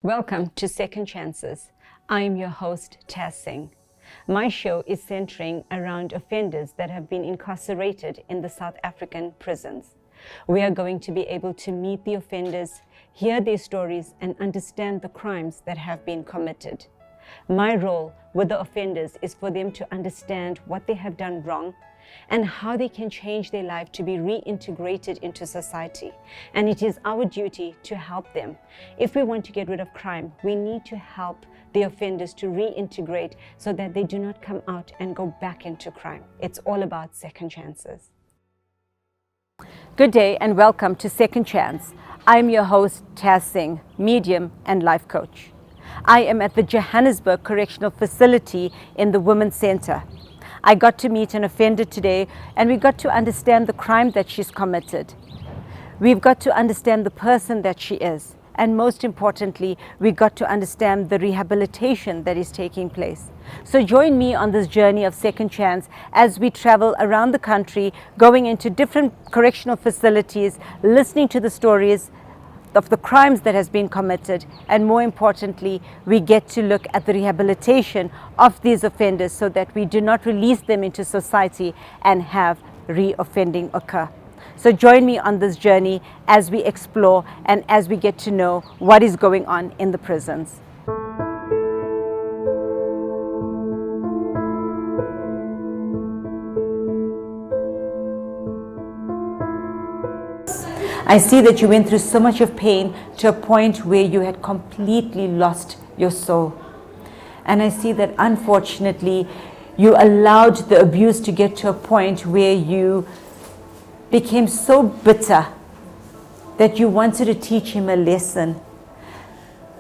Welcome to Second Chances. I'm your host, Taz Singh. My show is centering around offenders that have been incarcerated in the South African prisons. We are going to be able to meet the offenders, hear their stories, and understand the crimes that have been committed. My role with the offenders is for them to understand what they have done wrong and how they can change their life to be reintegrated into society. And it is our duty to help them. If we want to get rid of crime, we need to help the offenders to reintegrate so that they do not come out and go back into crime. It's all about second chances. Good day and welcome to Second Chance. I'm your host, Taz Singh, medium and life coach. I am at the Johannesburg Correctional Facility in the Women's Center. I got to meet an offender today and we got to understand the crime that she's committed. We've got to understand the person that she is. And most importantly, we got to understand the rehabilitation that is taking place. So join me on this journey of Second Chance as we travel around the country, going into different correctional facilities, listening to the stories of the crimes that has been committed, and more importantly, we get to look at the rehabilitation of these offenders so that we do not release them into society and have re-offending occur. So join me on this journey as we explore and as we get to know what is going on in the prisons. I see that you went through so much of pain to a point where you had completely lost your soul. And I see that unfortunately you allowed the abuse to get to a point where you became so bitter that you wanted to teach him a lesson.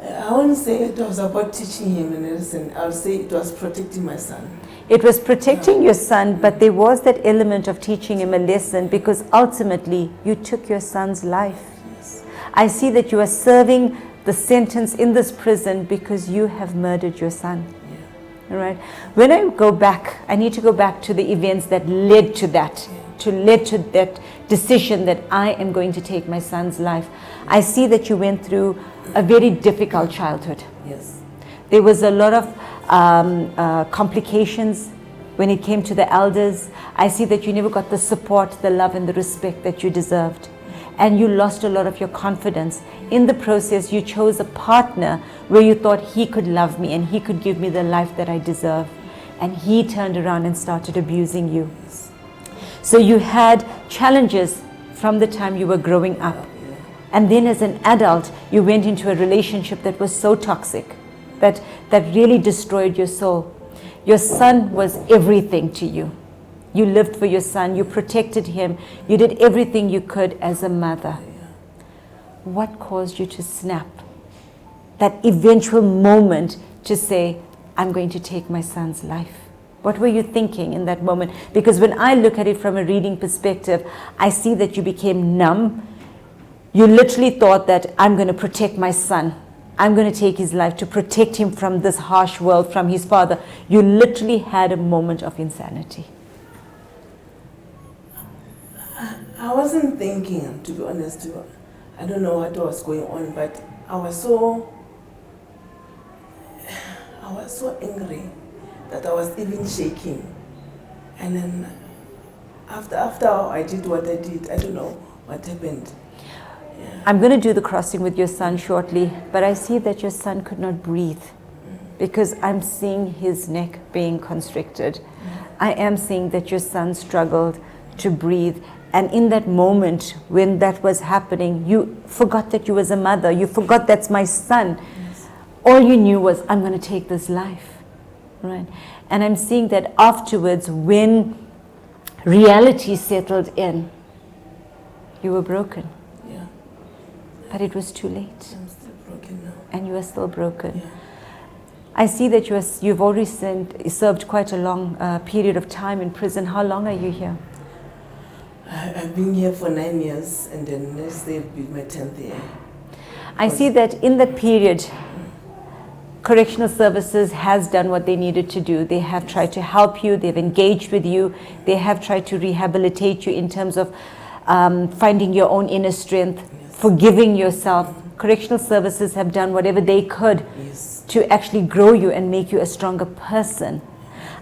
I wouldn't say it was about teaching him a lesson. I would say it was protecting my son. It was protecting your son, but there was that element of teaching him a lesson because ultimately you took your son's life. Yes. I see that you are serving the sentence in this prison because you have murdered your son. Yeah. All right. When I go back, I need to go back to the events that led to that, led to that decision that I am going to take my son's life. I see that you went through a very difficult childhood. Yes. There was a lot of complications when it came to the elders. I see that you never got the support, the love and the respect that you deserved. And you lost a lot of your confidence. In the process, you chose a partner where you thought he could love me and he could give me the life that I deserve. And he turned around and started abusing you. So you had challenges from the time you were growing up. And then as an adult, you went into a relationship that was so toxic, that really destroyed your soul. Your son was everything to you. You lived for your son, you protected him, you did everything you could as a mother. What caused you to snap? That eventual moment to say, I'm going to take my son's life. What were you thinking in that moment? Because when I look at it from a reading perspective, I see that you became numb. You literally thought that I'm going to protect my son. I'm going to take his life to protect him from this harsh world, from his father. You literally had a moment of insanity. I wasn't thinking, to be honest. I don't know what was going on, but I was so angry that I was even shaking. And then after I did what I did, I don't know what happened. Yeah. I'm going to do the crossing with your son shortly, but I see that your son could not breathe because I'm seeing his neck being constricted. I am seeing that your son struggled to breathe. And in that moment when that was happening, you forgot that you was a mother. You forgot that's my son. Yes. All you knew was, I'm going to take this life. Right? And I'm seeing that afterwards, when reality settled in, you were broken. Yeah. But it was too late. I'm still broken now. And you are still broken. Yeah. I see that you've already served quite a long period of time in prison. How long are you here? I've been here for 9 years, and then next day will be my 10th year. I see that in that period, Correctional Services has done what they needed to do. They have tried to help you, they've engaged with you, they have tried to rehabilitate you in terms of finding your own inner strength, forgiving yourself, correctional services have done whatever they could Yes. to actually grow you and make you a stronger person.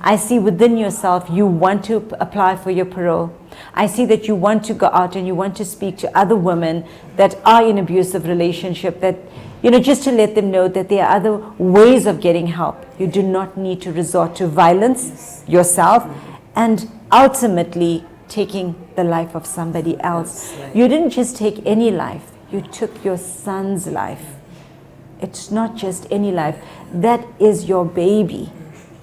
I see within yourself you want to apply for your parole. I see that you want to go out and you want to speak to other women that are in abusive relationship, that, you know, just to let them know that there are other ways of getting help. You do not need to resort to violence yourself and ultimately taking the life of somebody else. That's right. You didn't just take any life, you took your son's life. It's not just any life, that is your baby.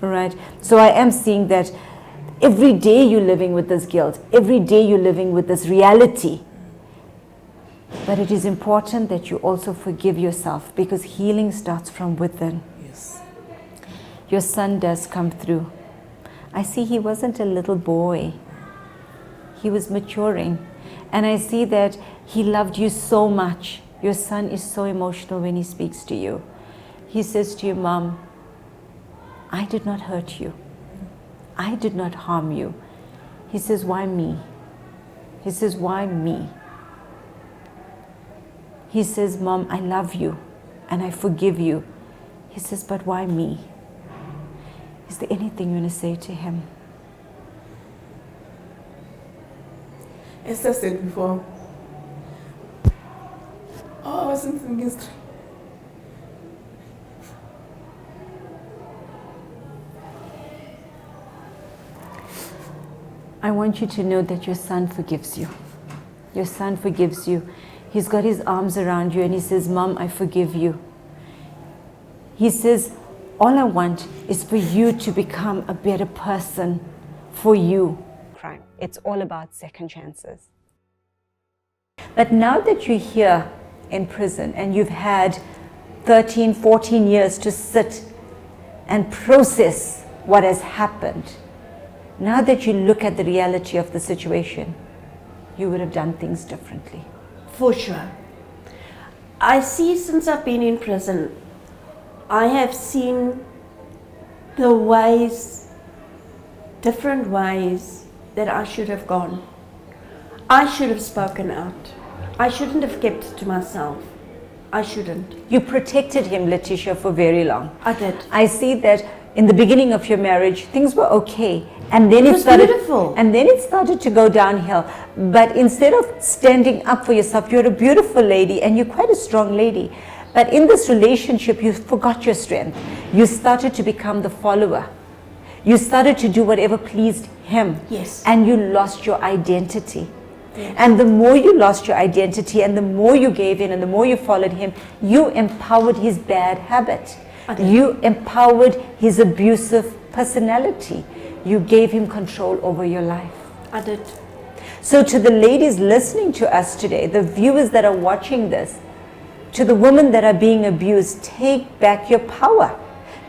Right? So I am seeing that every day you're living with this guilt, every day you're living with this reality. But it is important that you also forgive yourself, because healing starts from within. Yes. Your son does come through. I see he wasn't a little boy. He was maturing. And I see that he loved you so much. Your son is so emotional when he speaks to you. He says to you, Mom, I did not hurt you. I did not harm you. He says, why me? He says, why me? He says, Mom, I love you and I forgive you. He says, but why me? Is there anything you want to say to him? As I said before, I wasn't thinking straight. I want you to know that your son forgives you. Your son forgives you. He's got his arms around you and he says, Mom, I forgive you. He says, all I want is for you to become a better person for you. Crime. It's all about second chances. But now that you're here in prison and you've had 13, 14 years to sit and process what has happened, now that you look at the reality of the situation, you would have done things differently. For sure. I see, since I've been in prison, I have seen the ways, different ways that I should have gone. I should have spoken out. I shouldn't have kept it to myself. I shouldn't. You protected him, Letitia, for very long. I did. I see that in the beginning of your marriage, things were okay. And then It was beautiful. And then it started to go downhill. But instead of standing up for yourself, you're a beautiful lady and you're quite a strong lady. But in this relationship, you forgot your strength. You started to become the follower. You started to do whatever pleased him. Yes. And you lost your identity. Yes. And the more you lost your identity and the more you gave in and the more you followed him, you empowered his bad habit. Okay. You empowered his abusive personality. You gave him control over your life. I did. So to the ladies listening to us today, the viewers that are watching this, to the women that are being abused, take back your power.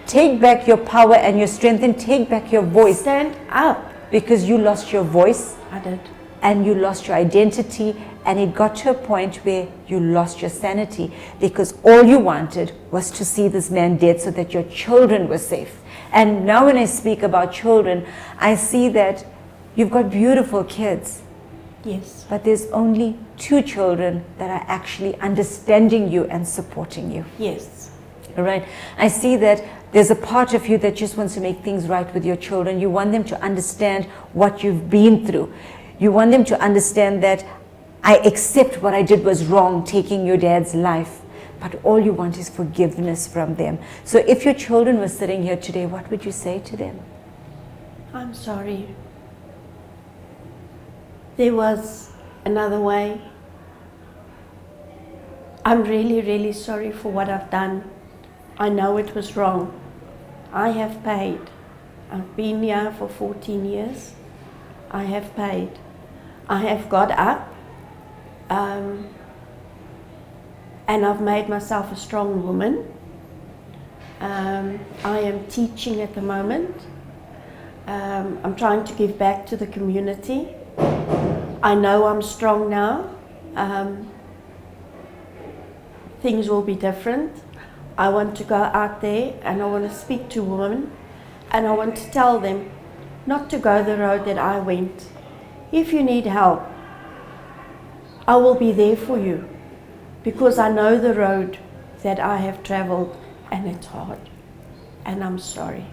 Take back your power and your strength and take back your voice. Stand up. Because you lost your voice I did. and you lost your identity, and it got to a point where you lost your sanity because all you wanted was to see this man dead so that your children were safe. And now when I speak about children, I see that you've got beautiful kids, Yes. but there's only 2 children that are actually understanding you and supporting you. Yes. All right. I see that there's a part of you that just wants to make things right with your children. You want them to understand what you've been through. You want them to understand that I accept what I did was wrong, taking your dad's life. But all you want is forgiveness from them. So if your children were sitting here today, what would you say to them? I'm sorry. There was another way. I'm really, really sorry for what I've done. I know it was wrong. I have paid. I've been here for 14 years. I have paid. I have got up. And I've made myself a strong woman. I am teaching at the moment. I'm trying to give back to the community. I know I'm strong now. Things will be different. I want to go out there and I want to speak to women and I want to tell them not to go the road that I went. If you need help, I will be there for you. because I know the road that I have traveled, and it's hard, and I'm sorry.